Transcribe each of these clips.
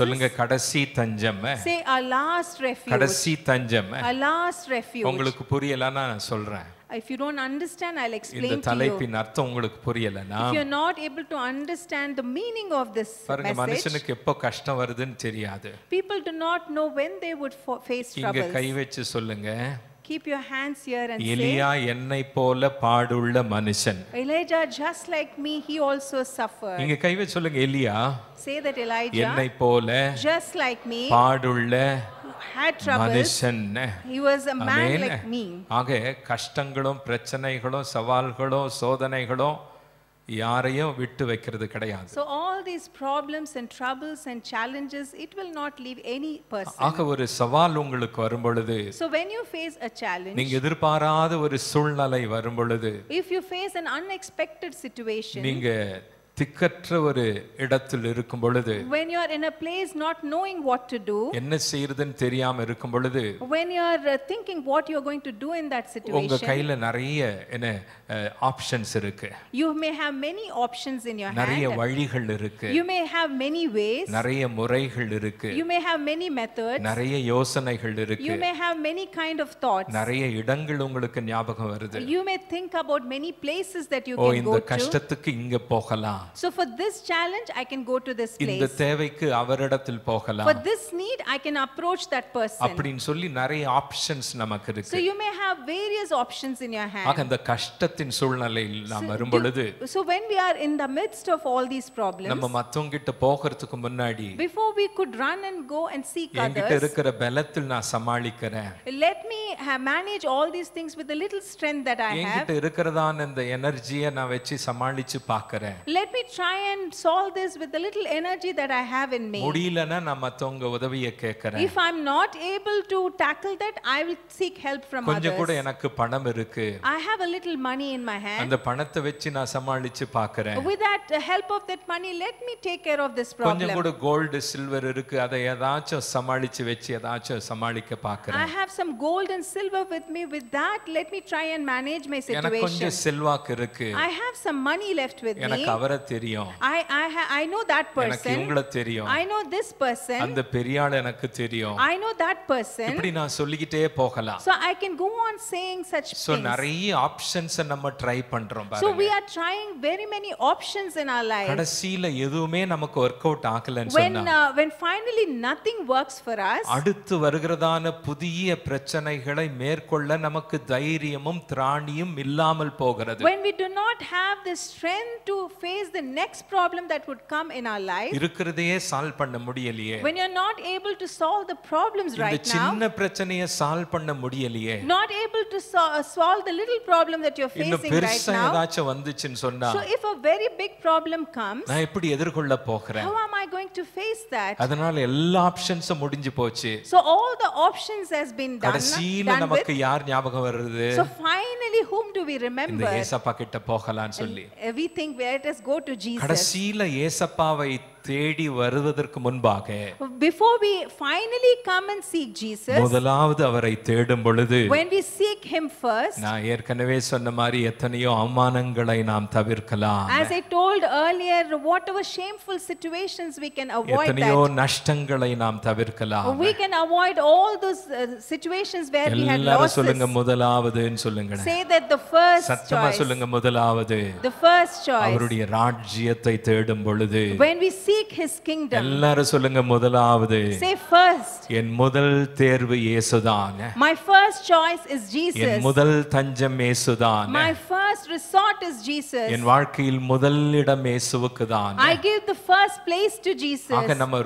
சொல்லுங்க கடைசி தஞ்சம். Say our last refuge. கடைசி தஞ்சம். Our last refuge. உங்களுக்கு புரியலனா நான் சொல்றேன். If you don't understand, I'll explain to you. இந்த தலைப்பின் அர்த்தம் உங்களுக்கு புரியலனா If you're not able to understand the meaning of this பாருங்க, message, மனுஷனுக்கு எப்போ கஷ்டம் வருதுன்னு தெரியாது. people do not know when they would face இங்க troubles. கை வச்சு சொல்லுங்க. Keep your hands here and எலியா என்னை போல பாடுள்ள மனுஷன். Elijah, just like me, he also suffered. இங்க கை வச்சு சொல்லுங்க. எலியா Say that Elijah, என்னை போல just like me, பாடுள்ள had troubles. மனுஷன். He was a man like me. ஆக கஷ்டங்களும் பிரச்சனைகளும் சவால்களும் சோதனைகளும் யாரையும் விட்டு வைக்கிறது கிடையாது. So all these problems and troubles and challenges, it will not leave any person. ஆக ஒரு சவால் உங்களுக்கு வரும் பொழுது, So when you face a challenge, நீங்க எதிர்பாராத ஒரு சூழ்நிலை வரும் பொழுது, if you face an unexpected situation, நீங்க திக்கற்ற ஒரு இடத்தில் இருக்கும் பொழுது, when you are in a place not knowing what to do, என்ன செய்யறதுன்னு தெரியாம இருக்கும் பொழுது, when you are thinking what you are going to do in that உங்க situation, கையில நிறைய என்ன ஆப்ஷன்ஸ் இருக்கு. you may have many options in your நிறைய hand. வழிகள் இருக்கு. You may have many ways. நிறைய முறைகள் இருக்கு. You may have many methods. நிறைய யோசனைகள் இருக்கு. You may have many kind of thoughts. நிறைய இடங்கள் உங்களுக்கு ஞாபகம் வருது. You may think about many places that you O, can இந்த go to. கஷ்டத்துக்கு இங்க போகலாம். So for this challenge, I can go to this இந்த place. தேவைக்கு அவரிடத்தில் போகலாம். For this need, I can approach that person. அப்படின்னு சொல்லி நிறைய ஆப்ஷன்ஸ் நமக்கு So இருக்கு. you may have various options in your hand. ஆக இந்த கஷ்டத்தின் சூழ்நிலையில் நாம் வரும் பொழுது, So when we are in the midst of all these problems, நம்ம மத்தவங்க கிட்ட போகிறதுக்கு முன்னாடி before we could run and go and seek என்கிட்ட others, இருக்கிற பலத்தில் நான் சமாளிக்கிறேன். let me manage all these things with the little strength that I have. என்கிட்ட இருக்கிறதான இந்த எனர்ஜியை நான் வச்சு சமாளிச்சு பார்க்கறேன். Let me try and solve this with the little energy that I have in me. முடியலன்னா நான் மத்தவங்க உதவியை கேட்கறேன். If I'm not able to tackle that, I will seek help from கொஞ்சம் கூட others. எனக்கு பணம் இருக்கு. I have a little money in my hand. அந்த பணத்தை வச்சு நான் சமாளிச்சு பார்க்கறேன். With that help of that money, let me take care of this கொஞ்சம் problem. கூட கோல்ட் சில்வர் இருக்கு. அதை ஏதாச்சும் சமாளிச்சு வச்சு ஏதாச்சும் சமாளிக்க I பார்க்கறேன். have some gold and silver with me. With that, let me try and manage my எனக்கு situation. கொஞ்சம் செல்வாக்கு இருக்கு. I have some money left with me. எனக்கு அவரை தெரியும். I know that எனக்கு person. இவங்கள தெரியும். I know this person. அந்த பெரியாள் எனக்கு தெரியும். I know that person. இப்படி நான் சொல்லிக்கிட்டே போகலாம். So I can go on saying such so things. நிறைய ஆப்ஷன்ஸ் நம்ம ட்ரை பண்றோம் So பாருங்க. we are trying very many options in our life. கடைசில எதுவுமே நமக்கு வொர்க் அவுட் ஆகலன்னு சொன்னா, When finally nothing works for us, அடுத்து வருகிறதான புதிய பிரச்சனைகளை மேற்கொள்ள நமக்கு தைரியமும் திராணியும் இல்லாமல் போகிறது. when we do not have the strength to face the next problem that would come in our life, இருக்கிறதையே சால்வ் பண்ண முடியலையே. when you're not able to solve the problems இந்த right now, சின்ன பிரச்சனையை சால்வ் பண்ண முடியலையே. not able to solve the little problem that you're இன்னும் facing right பெருசா now, ஏதாச்சும் வந்துச்சுன்னு சொன்னா, so if a very big problem comes, நான் எப்படி எதிர்கொள்ள போகிறேன்? how am I going to face that? அதனால எல்லா ஆப்ஷன்ஸும் முடிஞ்சு போச்சு. So all the options has been கடைசில done with. நமக்கு யார் ஞாபகம் வருது? So finally, whom do we இந்த remember? ஏசப்பா கிட்ட போகலாம்னு சொல்லி. We think let us go to Jesus. கடைசில ஏசப்பாவை தேடி வருவதற்கு முன்பாக, Before we finally come and seek Jesus, முதலாவது அவரை தேடும் பொழுது, when we seek him first, நான் ஏற்கனவே சொன்ன மாதிரி எத்தனையோ அவமானங்களை நாம் தவிர்க்கலாம். as I told earlier, whatever shameful situations we can avoid எத்தனையோ that. நஷ்டங்களை நாம் தவிர்க்கலாம். We can avoid all those situations where we had எல்லாரும் losses. சொல்லுங்க முதலாவதுன்னு சொல்லுங்க. Say that the first சத்தமா choice. சொல்லுங்க முதலாவது. The first choice. அவருடைய ராஜ்யத்தை தேடும் பொழுது, When we seek his kingdom. எல்லாரும் சொல்லுங்க முதலாவது. Say first. என் முதல் தேர்வு இயேசுதான். My first choice is Jesus. என் முதல் தஞ்சம் இயேசுதான். My first resort is Jesus. என் வாழ்க்கையில் முதல் இடம் இயேசுவுக்குதான். I give the first place to Jesus. ஆக நம்ம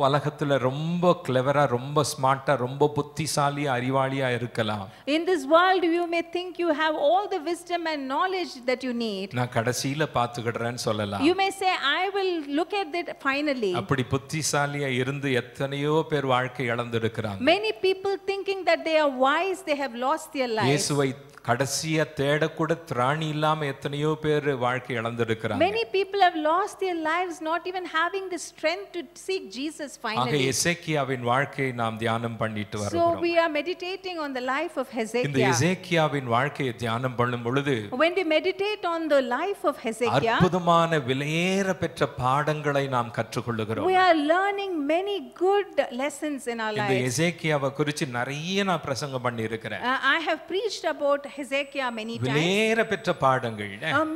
உலகத்துல ரொம்ப கிளவரா, ரொம்ப ஸ்மார்ட்டா, ரொம்ப புத்திசாலியா, அறிவாளியா இருக்கலாம். In this world you may think you have all the wisdom and knowledge that you need. நான் கடைசில பாத்துக்கிடுறேன்னு சொல்லலாம். You may say I will look at it finally. அப்படி புத்திசாலியா இருந்து எத்தனையோ பேர் வாழ்க்கை இழந்திருக்கிறாங்க. Many people thinking that they are wise, they have lost their lives. இயேசுவை கடைசியா தேட கூட திராணி இல்லாம எத்தனையோ பேர் வாழ்க்கை இழந்திருக்கிறாங்க. Many people have lost their lives not even having the strength to seek Jesus ஆக finally. எசேக்கியாவின் வாழ்க்கையை நாம் தியானம் பண்ணிட்டு So வருகிறோம். we are meditating on the life of இந்த Hezekiah. எசேக்கியாவின் வாழ்க்கையை தியானம் பண்ணும் பொழுது When we meditate on the life of Hezekiah, அற்புதமான விலையேற பெற்ற பாடங்களை நாம் கற்றுக்கொள்ளுகிறோம். we are learning many good lessons in our இந்த lives. எசேக்கியாவை குறித்து நிறைய நான் பிரசங்கம் பண்ணி இருக்கிறேன். I have preached about Hezekiah many times. விலையேற பெற்ற பாடங்கள்,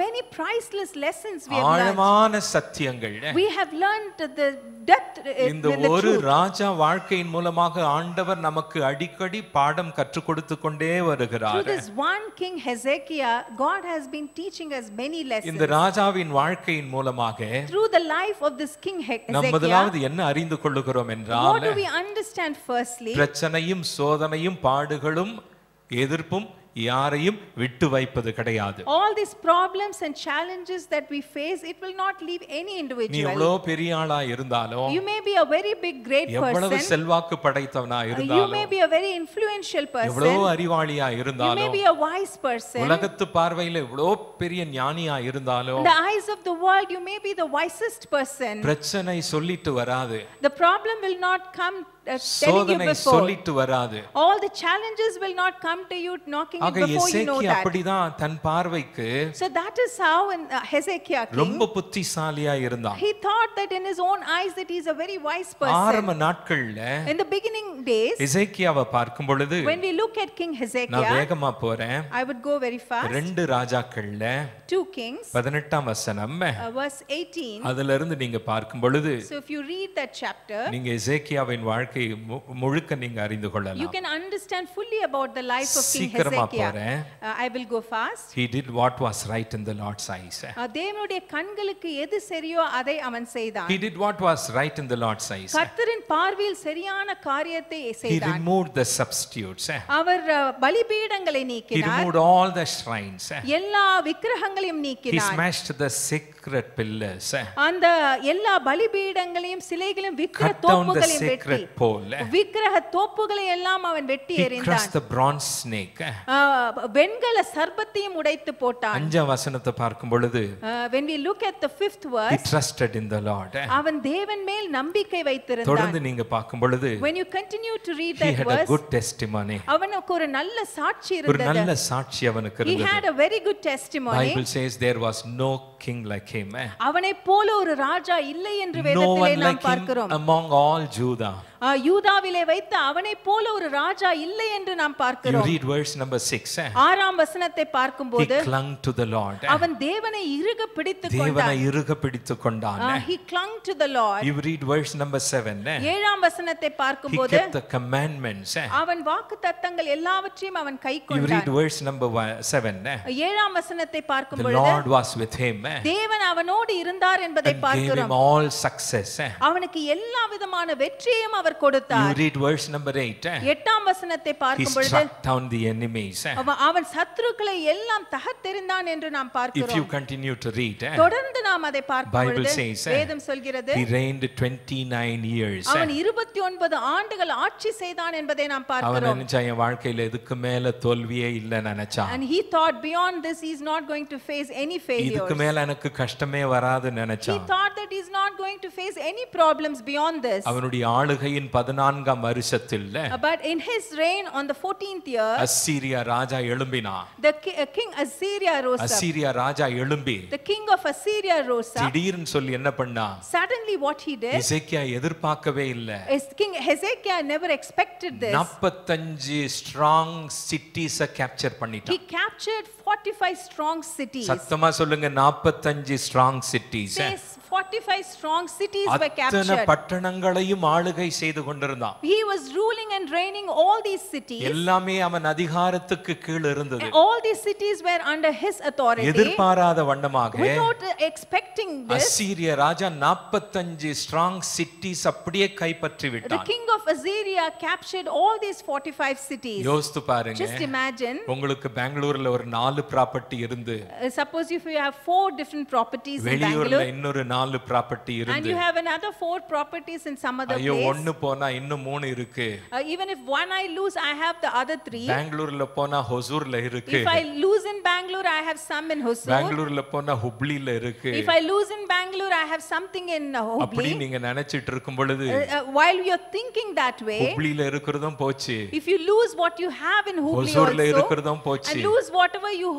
Many priceless lessons we have learned. ஆழமான சத்தியங்கள். We have learned the depth இந்த in the ஒரு truth. ராஜா வாழ்க்கையின் மூலமாக ஆண்டவர் நமக்கு அடிக்கடி பாடம் கற்றுக் கொடுத்து கொண்டே Through வருகிறார். this one king Hezekiah, God has been teaching us many lessons. இந்த ராஜாவின் வாழ்க்கையின் மூலமாக Through the life of this king நாம் Hezekiah, முதலாவது என்ன அறிந்து கொள்ளுகிறோம் what என்றால், do we understand firstly? பிரச்சனையும் சோதனையும் பாடுகளும் எதிர்ப்பும் யாரையும் விட்டு வைப்பது கிடையாது. All these problems and challenges that we face, it will not leave any நீ individual. எவ்வளவு பெரிய ஆளா இருந்தாலும், You may be a very big, great எவ்வளவு person. செல்வாக்கு படைத்தவனா You இருந்தாலும், may be a very influential எவ்வளவு person. அறிவாளியா You may இருந்தாலும், be a wise person. உலகத்து பார்வையில எவ்வளவு பெரிய ஞானியா In இருந்தாலும், the eyes of the world, you may be the wisest person. பிரச்சனை சொல்லிட்டு வராது, The problem will not come telling you சோதனை before. சொல்லிட்டு வராது. All the challenges will not come to you knocking it ஆக before you know Hezekiah that. அப்படிதான் தன் பார்வைக்கு So that is how in Hezekiah king, ரொம்ப புத்திசாலியா இருந்தான். he thought that in his own eyes that he is a very wise person. ஆரம்ப நாட்கள்ல In the beginning days, எசேக்கியாவை பார்க்கும் பொழுது, when we look at King நான் Hezekiah, வேகமா போறேன். I would go very fast. 2 ராஜாக்கள்ல 2 Kings, 18ஆம் வசனம், verse 18. அதுல இருந்து நீங்க பார்க்கும் பொழுது So if you read that chapter, நீங்க எசேக்கியாவின் வாழ்க்கை முழுக்க நீங்க அறிந்து you கொள்ளலாம். can understand fully about the life of King சீக்கிரமா Hezekiah. போறேன். I will go fast. He did what was right in the Lord's eyes. தேவனுடைய கண்களுக்கு எது சரியோ அதை அவன் செய்தான். He did what was right in the Lord's eyes. கர்த்தரின் பார்வையில் சரியான காரியத்தை He செய்தான். removed the substitutes. Our பலிபீடங்களை He நீக்கினார். removed all the shrines. எல்லா விக்கிரகங்களையும் He நீக்கினார். smashed the sacred pillars. அந்த எல்லா பலிபீடங்களையும் சிலைகளையும் விக்கிர Cut down the தோப்புகளையும் வெட்டி, sacred pole. விக்கிரக தோப்புகளை எல்லாம் அவன் வெட்டி He எறிந்தான். crushed the bronze snake. வெண்கல சர்ப்பத்தையும் உடைத்து போட்டான். 5ஆம் வசனத்தை பார்க்கும் பொழுது, When we look at the 5th he verse, trusted in the Lord. அவன் தேவன் மேல் நம்பிக்கை வைத்திருந்தான். தொடர்ந்து நீங்க பார்க்கும் பொழுது, When you continue to read he that had a verse, good testimony. அவனுக்கு ஒரு நல்ல சாட்சி ஒரு இருந்தது. நல்ல சாட்சி அவனுக்கு He இருந்தது. had a very good testimony. Bible says there was no king like him. அவனைப் போல ஒரு ராஜா இல்லை என்று No வேதத்திலே one நாம் like him பார்க்கிறோம். among all Judah. யூதாவிலே வைத்து அவனைப் போல ஒரு ராஜா இல்லை என்று நாம் You பார்க்கிறோம். read verse number 6. 6ஆம் வசனத்தை He பார்க்கும்போது clung to the Lord. அவன் தேவனை இறுக பிடித்துக் தேவனை கொண்டான். இறுக பிடித்துக் கொண்டான். He clung to the Lord. You read verse number 7. 7ஆம் வசனத்தை He பார்க்கும்போது kept the commandments. அவன் வாக்குத்தத்தங்கள் எல்லாவற்றையும் அவன் You read கைக்கொண்டான். verse number 7. 7ஆம் வசனத்தை The பார்க்கும்போது Lord was with him தேவன் அவனோடு இருந்தார் என்பதை and gave him பார்க்கிறோம். all success. அவனுக்கு எல்லா விதமான வெற்றியையும் அவர் You கொடுத்தார். read verse number 8. 8ஆம் வசனத்தை He பார்க்கும்போது struck down the enemies. அவன் சத்துருக்களை எல்லாம் தகர்த்தெறிந்தான் என்று நாம் If you பார்க்கிறோம். continue to read, தொடர்ந்து நாம் அதை பார்க்கும்போது Bible says, வேதம் சொல்கிறது he reigned 29 years. அவன் 29 ஆண்டுகள் ஆட்சி செய்தான் என்பதை நாம் அவன் பார்க்கிறோம். நினைச்சா என் வாழ்க்கையில இதுக்கு மேல தோல்வியே இல்ல நினைச்சான். And he thought beyond this he is not going to face any failures. இதுக்கு மேல எனக்கு கஷ்டமே வராது He நினைச்சான். thought that he is not going to face any problems beyond this. அவனுடைய ஆளுகையின் 14ஆம் வருஷத்தில் But in his reign on the 14th year, Assyria Raja எழும்பினா. the king Assyria rose up. அசீரியா ராஜா எழும்பி The king of Assyria rose up. திடீர்னு சொல்லி என்ன பண்ணா? Suddenly what he did, எசேக்கியா எதிர்பார்க்கவே இல்ல. King Hezekiah never expected this. 45 strong cities capture பண்ணிட்டான். He captured 45 strong cities. சத்தமா சொல்லுங்க, 45 strong cities. Says 45 strong cities were அத்தனை captured. பட்டணங்களையும் ஆளுகை செய்து கொண்டிருந்தான். He was ruling and reigning all these cities. எல்லாமே அவன் அதிகாரத்துக்கு கீழ் இருந்தது. All these cities were under his authority. எதிர்பாராத வண்ணமாக Without expecting this, அசீரிய Raja 45 strong cities அப்படியே கைப்பற்றி the விட்டான். king of Assyria captured all these 45 cities. யோசித்து பாருங்க, Just imagine, உங்களுக்கு பெங்களூர்ல ஒரு 4 4 ப்ராப்பர்ட்டி இருந்து Suppose if you have 4 different properties in வெளியூர்ல Bangalore இன்னொரு 4 ப்ராப்பர்ட்டி and இருந்து you have another 4 properties in some other ஐயோ place. ஒன்னு போனா இன்னும் 3 இருக்கு. Even if one I lose, I have the other 3. பெங்களூர்ல போனா ஹொசூர்ல இருக்கு. If I lose in Bangalore, I have some in Hosur. பெங்களூர்ல போனா ஹுப்ளில இருக்கு. If I lose in Bangalore, I have something in அப்படி Hubli. நீங்க நினைச்சிட்டு இருக்கும் பொழுது While you're thinking that way, ஹுப்ளில இருக்குறதும் போச்சு, if you lose what you have in Hubli ஹொசூர்ல also இருக்குறதும் போச்சு, and lose whatever you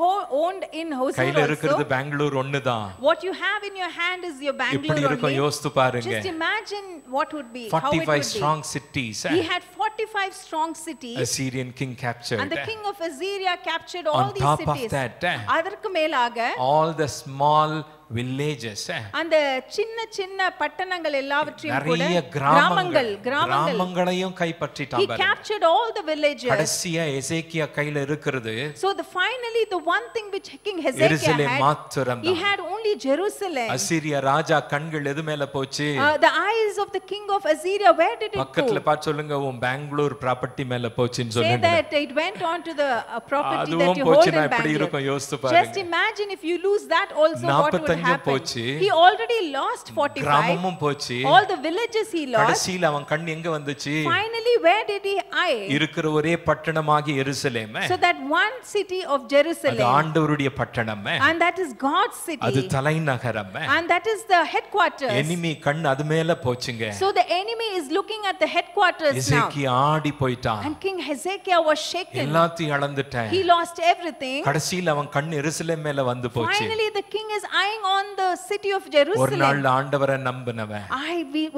owned in Hosur கையில இருக்கிறது also, Bangalore ஒண்ணுதான். what you have in your hand is your இப்படி Bangalore இருக்கும் only. யோசித்து பாருங்க. Just imagine what would be, how it 45 would strong be. cities He had 45 strong cities. Assyrian king captured. And the king of Assyria captured On all these top of cities. that, அதற்கு மேலாக all the small villages, அந்த சின்ன சின்ன பட்டணங்கள் எல்லாவற்றையும் கூட நிறைய கிராமங்கள் கிராமங்களையும் he கைப்பற்றிட்டான் பாருங்க. captured all the villages. கடைசியா எசேக்கியா கையில இருக்கிறது So finally the one thing which King Hezekiah Jerusalem had, மாத்திரம் he தான். had only Jerusalem. அசீரியா ராஜா கண்கள் எது மேல போச்சு? The eyes of the king of Assyria, where did it பக்கத்துல go? பார்த்து சொல்லுங்க, உன் பெங்களூர் ப்ராப்பர்ட்டி மேல போச்சுன்னு Say சொல்லுங்க. that it went on to the property that அதுவும் you hold in போச்சுனா எப்படி Bangalore. இருக்கும் யோசித்து Just பாருங்க. imagine if you lose that also, what would 45 happen? போச்சு. He already lost 45. கிராமமும் போச்சு. All the villages he lost. கடைசில அவன் கண் எங்க வந்துச்சு? Finally, where did he eye? இருக்கிற ஒரே பட்டணமாகி எருசலேம். So that one city of அது Jerusalem, ஆண்டவருடைய பட்டணம். and that is God's அது city, தலைநகரம். and that is the headquarters. Enemy கண் அது மேல போச்சுங்க. So the enemy is looking at the headquarters now. எசேக்கியா ஆடி போயிட்டான். And King Hezekiah was shaken. எல்லாத்தையும் இழந்துட்டான். He lost everything. கடைசில அவன் கண் எருசலேம் மேல வந்து போச்சு. Finally, the king is eyeing on the city of ஒரு Jerusalem. நாள் ஆண்டவரை நம்பினவன்,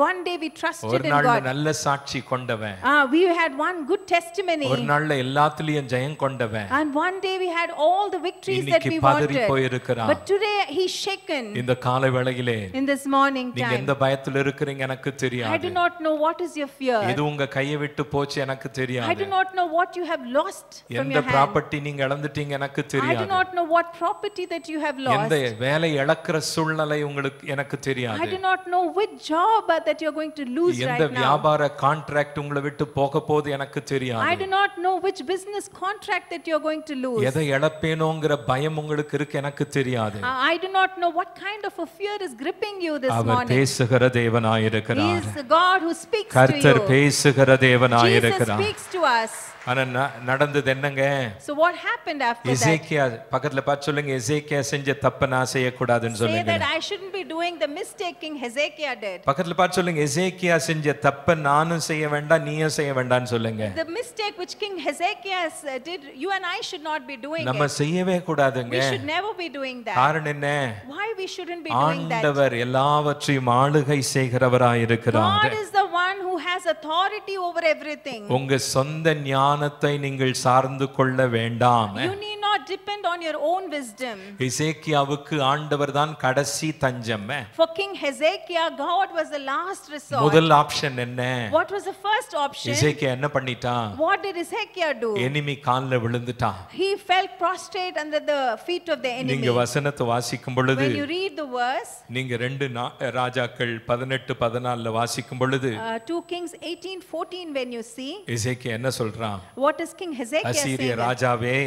One day we trusted ஒரு in நாள் God. நல்ல சாட்சி கொண்டவன், We had one good testimony. ஒரு நாள்ல எல்லாத்துலயும் ஜெயம் கொண்டவன், And one day we had all the victories that இன்னைக்கு we பதறி wanted. போயிருக்கிறான். But today he's shaken. இந்த காலை வேளையிலே In this morning நீங்க time, எந்த பயத்துல இருக்கிறீங்க எனக்கு I தெரியாது. do not know what is your fear. எது உங்க கையை விட்டு போச்சு எனக்கு I do தெரியாது. not know what you have lost from எந்த your hand. ப்ராப்பர்ட்டி நீங்க இழந்துட்டீங்க எனக்கு I do தெரியாது. not know what property that you have எந்த lost. வேலை இழக்கிற சூழ்நிலை உங்களுக்கு எனக்கு I தெரியாது. do not know which job that you're going to lose எந்த right now. வியாபார கான்ட்ராக்ட் உங்களை விட்டு போக போகுது எனக்கு I தெரியாது. do not know which business contract that you're going to lose. எதை இழப்பேனோங்கிற பயம் உங்களுக்கு இருக்கு எனக்கு தெரியாது. I do not know what kind of a fear is gripping you this our morning. பேசுகிற He தேவனாயிருக்கிறார். is the God who speaks to கர்த்தர் you. பேசுகிற Jesus தேவனாயிருக்கிறார். speaks to us. ஆனா நடந்தது என்னங்க? So what happened after that? எசேக்கியா பக்கத்துல பார்த்து சொல்லுங்க, எசேக்கியா செஞ்ச தப்ப நான் செய்யக்கூடாதுன்னு Say சொல்லுங்க. that I shouldn't be doing the mistake King Hezekiah did. பக்கத்துல பார்த்து சொல்லுங்க, எசேக்கியா செஞ்ச தப்ப நானும் செய்ய வேண்டாம் நீயும் செய்ய வேண்டாம்னு சொல்லுங்க. The mistake which King Hezekiah did, you and I should not be doing நம்ம it. செய்யவே கூடாதுங்க. We should never be doing that. காரணம் என்ன? Why we shouldn't be doing that? ஆண்டவர் எல்லாவற்றையும் ஆளுகை செய்கிறவராயிருக்கிறார். God is the one who has authority over everything. உங்க சொந்த ஞானத்தை நீங்கள் சார்ந்து கொள்ள வேண்டாம். You need not depend on your own wisdom. எசேக்கியாவுக்கு ஆண்டவர் தான் கடைசி தஞ்சம். For King Hezekiah, God was the last resort. முதல் ஆப்ஷன் என்ன? What was the first option? எசேக்கியா என்ன பண்ணிட்டான்? What did Hezekiah do? Enemy கால்ல விழுந்துட்டான். He fell prostrate under the feet of the enemy. நீங்க வசனத்தை வாசிக்கும் பொழுது, When you read the verse, நீங்க 2 ராஜாக்கள் 18-14 வாசிக்கும் பொழுது 2 Kings 18:14, when you see, எசேக்கியா என்ன சொல்றான்? what is King Hezekiah அசீரிய saying? ராஜாவே,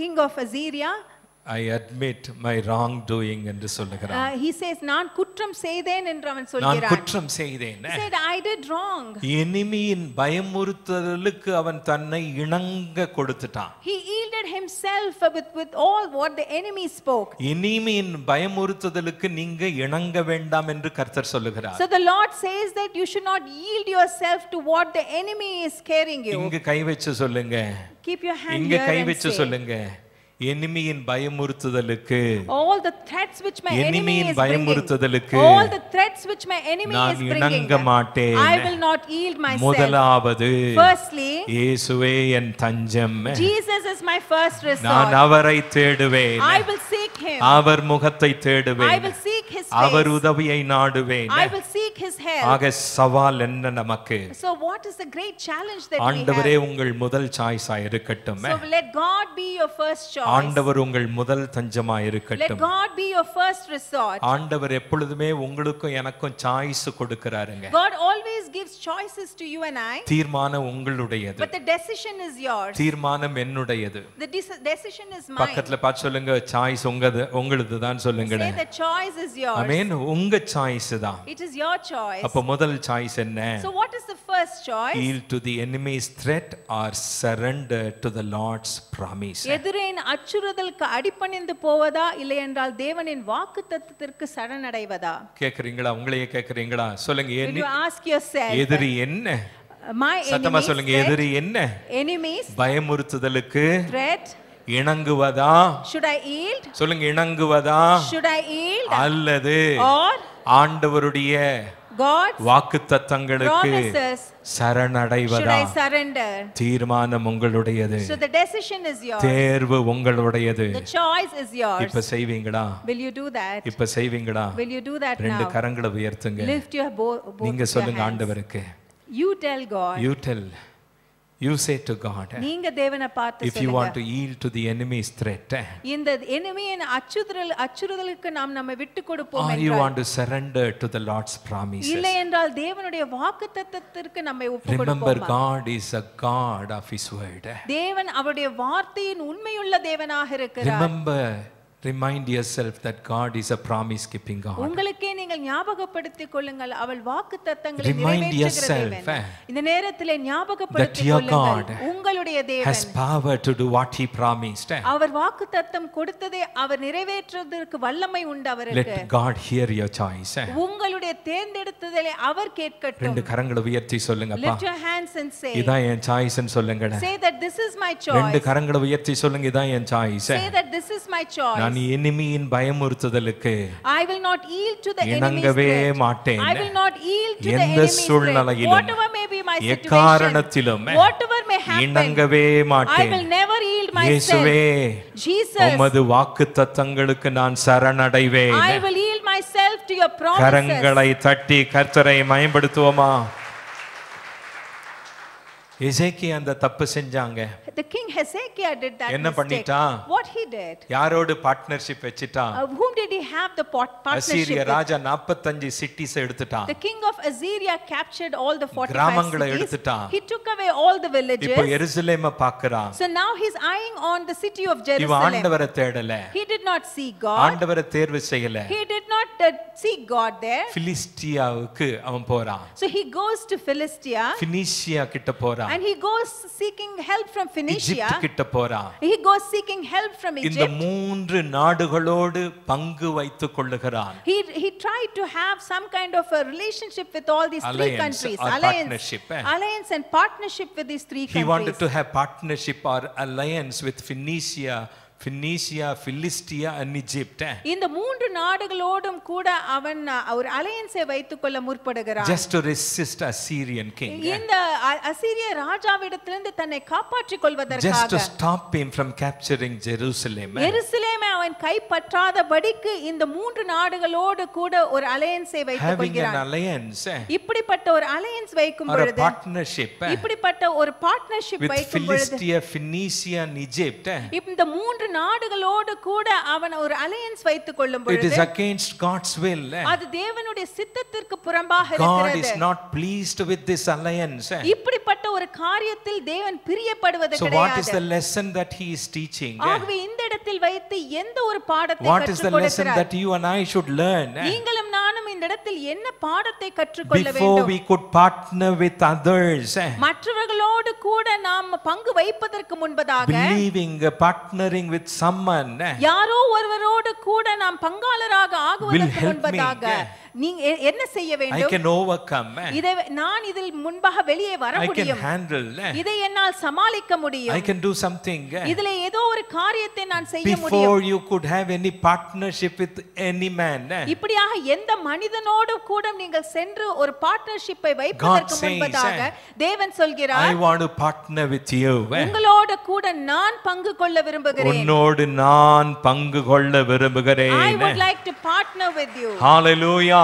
King of Assyria, I admit my wrong doing என்று சொல்லுகிறான். he says, நான் குற்றம் செய்தேன் என்று அவன் நான் சொல்கிறான். குற்றம் செய்தேன். He said, I did wrong. எனிமியின் பயமுறுத்தலுக்கு அவன் தன்னை இணங்க கொடுத்துட்டான். He yielded himself with all what the enemy spoke. எனிமியின் பயமுறுத்தலுக்கு நீங்க இணங்க வேண்டாம் என்று கர்த்தர் சொல்லுகிறார். So the Lord says that you should not yield yourself to what the enemy is scaring you. இங்க கை வச்சு சொல்லுங்க. Keep your hand இங்க here கை and வச்சு say, சொல்லுங்க. எனிமியின் பயமுறுத்துதலுக்கு, all the threats which my enemy எனிமியின் is bringing, பயமுறுத்துதலுக்கு all the threats which my enemy நான் is bringing, இணங்க மாட்டேன். I will not yield myself. முதலாவது Firstly, இயேசுவே என் தஞ்சம். Jesus is my first நான் resort. அவரை தேடுவேன். I will seek him. அவர் முகத்தை I தேடுவேன். will seek his our face. உதவியை நாடுவேன். I will seek his help. ஆக சவால் என்ன நமக்கு? So what is the great challenge that we ஆண்டவரே have? உங்கள் முதல் சாய்ஸா இருக்கட்டும். So let God be your first choice. ஆண்டவர் உங்கள் முதல் தஞ்சமா Let இருக்கட்டும். God be your first resort. ஆண்டவர் எப்பொழுதுமே உங்களுக்கும் எனக்கும் choice கொடுக்கறாருங்க. God always gives choices to you and I, தீர்மானம் உங்களுடையது, but the decision is yours. தீர்மானம் என்னுடையது. The decision is mine. பக்கத்துல பார்த்து சொல்லுங்க, சாய்ஸ் உங்களுது தான் சொல்லுங்க. Say the choice is yours. ஆமென். உங்க சாய்ஸ் தான். It is your choice. அப்ப முதல் சாய்ஸ் என்ன? So what is the first choice? Yield to the enemy's threat or surrender to the Lord's promise. எதிரின் அச்சுறுத்தலுக்கு அடிபணிந்து போவதா இல்லை என்றால் தேவனின் வாக்குத்தத்தத்திற்கு சரணடைவதா? கேக்குறீங்களா? உங்களையே கேக்குறீங்களா? சொல்லுங்க. Will you ask yourself? எதிரி என்ன? My சத்தமா enemies. சொல்லுங்க. எதிரி என்ன? Enemies. பயமுறுத்துதலுக்கு Threat. இணங்குவதா? Should I yield? சொல்லுங்க. இணங்குவதா? Should I yield? அல்லது Or ஆண்டவருடைய God's வாக்குத்தத்தங்களுக்கு promises. சரணடைவதா? Should I surrender? தீர்மானம் உங்களுடையது. So the decision is yours. தேர்வு உங்களுடையது. The choice is yours. இப்ப செய்வீங்களா? Will you do that? இப்ப செய்வீங்களா? Will you do that ரெண்டு now? கரங்களை உயர்த்துங்க. Lift your both நீங்க your சொல்லுங்க hands. ஆண்டவருக்கு. You tell God. You tell. You say to God. நீங்க தேவனை பார்த்து If you want சொல்லுங்க. to yield to the enemy's threat, இந்த எனிமியின் அச்சுறுத்தலுக்கு நாம் நம்ம விட்டு கொடுப்போம் or you என்றால் want to surrender to the Lord's promises. இல்லை என்றால் தேவனுடைய வாக்குத்தத்தத்திற்கு நம்மை ஒப்பு Remember, கொடுப்போம். God is a God of His word. தேவன் அவருடைய வார்த்தையின் உண்மையுள்ள தேவனாக இருக்கிறார். Remember, remind yourself that God is a promise keeping God. உங்களுக்கே நீங்கள் ஞாபகப்படுத்திக் கொள்ளுங்கள், அவள் வாக்குத்தத்தங்களை Remind நிறைவேற்றுகிற yourself, தேவன். இந்த நேரத்திலே that ஞாபகப்படுத்திக் your கொள்ளுங்கள், God உங்களுடைய has தேவன் power to do what He promised. அவர் வாக்குத்தத்தம் கொடுத்ததை அவர் நிறைவேற்றுவதற்கு வல்லமை உண்டு அவருக்கு. Let God hear your choice. உங்களுடைய தேர்ந்தெடுத்ததை அவர் கேட்கட்டும். ரெண்டு கரங்களை உயர்த்தி சொல்லுங்கப்பா. Lift your hands and say, இதான் என் சாய்ஸ் ன்னு சொல்லுங்க. say that this is my choice. ரெண்டு கரங்களை உயர்த்தி சொல்லுங்க, இதான் என் choice. Say that this is my choice. நான் எனிமியின் பயமுறுத்துதலுக்கு I will not yield to the enemy's இணங்கவே threat. மாட்டேன். I will not yield to the எந்த enemy's threat. சூழ்நிலையிலும், Whatever may be my situation, எக்காரணத்திலும் whatever may happen, இணங்கவே I மாட்டேன். will never yield myself. இயேசுவே, Jesus, உமது வாக்குத்தத்தங்களுக்கு நான் சரணடைவேன். I will yield myself to your promises. கரங்களை தட்டி கர்த்தரை மகிமைப்படுத்துவோமா? எசேக்கியா அந்த தப்பு செஞ்சாங்க. The king Hezekiah did that என்ன mistake. பண்ணிட்டா? What he did? யாரோடு பார்ட்னர்ஷிப் வெச்சிட்டா? Whom did he have the partnership Assyria with? ராஜா 45 சிட்டிஸ் எடுத்துட்டான். The king of Assyria captured all the 45 கிராமங்களை cities. எடுத்துட்டான். He took away all the villages. இப்போ எருசலேமை பார்க்கறான். So now he's eyeing on the city of இவன் Jerusalem. ஆண்டவரை தேடல. He did not see God. ஆண்டவரை தேர்வு செய்யல. He did not see God there. பிலிஸ்தியாவுக்கு அவன் போறான். So he goes to Philistia. பினிஷியா கிட்ட போறான். And he goes seeking help from Phoenicia. எகிப்து கிட்ட போறான். He goes seeking help from இந்த Egypt. மூன்று நாடுகளோடு பங்கு வைத்துக் கொள்ளுகிறான். He tried to have some kind of a relationship with all these three Alliance countries. or partnership, Alliance and partnership with these three He countries. wanted to have partnership or alliance with Phoenicia, Philistia and Egypt. இந்த மூன்று நாடுகளோடும் கூட அவன் ஒரு அலையன்ஸை வைத்துக்கொள்ள முற்படுகிறான். Just to resist Assyrian king. இந்த அசீரிய ராஜாவிடத்திலிருந்து தன்னை காப்பாற்றிக் கொள்வதற்காக. Just to stop him from capturing Jerusalem. எருசலேமை அவன் கைப்பற்றாதபடிக்கு இந்த மூன்று நாடுகளோடு கூட ஒரு அலையன்ஸை வைத்துக் கொள்கிறான். Having an alliance. இப்படிப்பட்ட ஒரு அலையன்ஸ் வைக்கும் or a பொழுது, partnership. இப்படிப்பட்ட ஒரு பார்ட்னர்ஷிப் with வைக்கும் பொழுது, Philistia, Phoenicia and Egypt. இந்த மூன்று நாடுகளோடு கூட அவன் ஒரு அலையன்ஸ் வைத்துக் கொள்ளும் It பொழுது, is against God's will. அது தேவனுடைய சித்தத்திற்கு புறம்பாக God இருக்கிறது. is not pleased with this alliance. இப்படிப்பட்ட ஒரு காரியத்தில் தேவன் பிரியப்படுவது So what is கிடையாது. the lesson that he is teaching? ஆகவே இந்த இடத்தில் வைத்து எந்த ஒரு பாடத்தை What is the கற்றுக் lesson கொடுக்கிறார்? that you and I should learn? நீங்களும் நானும் இந்த இடத்தில் என்ன பாடத்தை கற்றுக்கொள்ள Before வேண்டும்? we could partner with others, மற்றவர்களோடு கூட நாம் பங்கு வைப்பதற்கு முன்பதாக, believing, partnering with someone யாரோ ஒருவரோடு கூட நாம் பங்காளராக ஆகுவதற்கு help me. முன்பதாக நீங்க என்ன செய்ய I வேண்டும்? can overcome. இதை நான் இதில் முன்பாக வெளியே வர I can முடியும். handle. இதை என்னால் சமாளிக்க முடியும். I can do something. இதிலே ஏதோ ஒரு காரியத்தை நான் செய்ய முடியும். Before you could have any partnership with any man, இப்படியாக எந்த மனிதனோடு கூட நீங்கள் சென்று ஒரு பார்ட்னர்ஷிப்பை வைப்பதற்கு God says, முன்பதாக தேவன் I சொல்கிறார், want to partner with you. உங்களோடு கூட நான் பங்கு கொள்ள விரும்புகிறேன். உன்னோடு நான் பங்கு கொள்ள I விரும்புகிறேன். would like to partner with you. Hallelujah.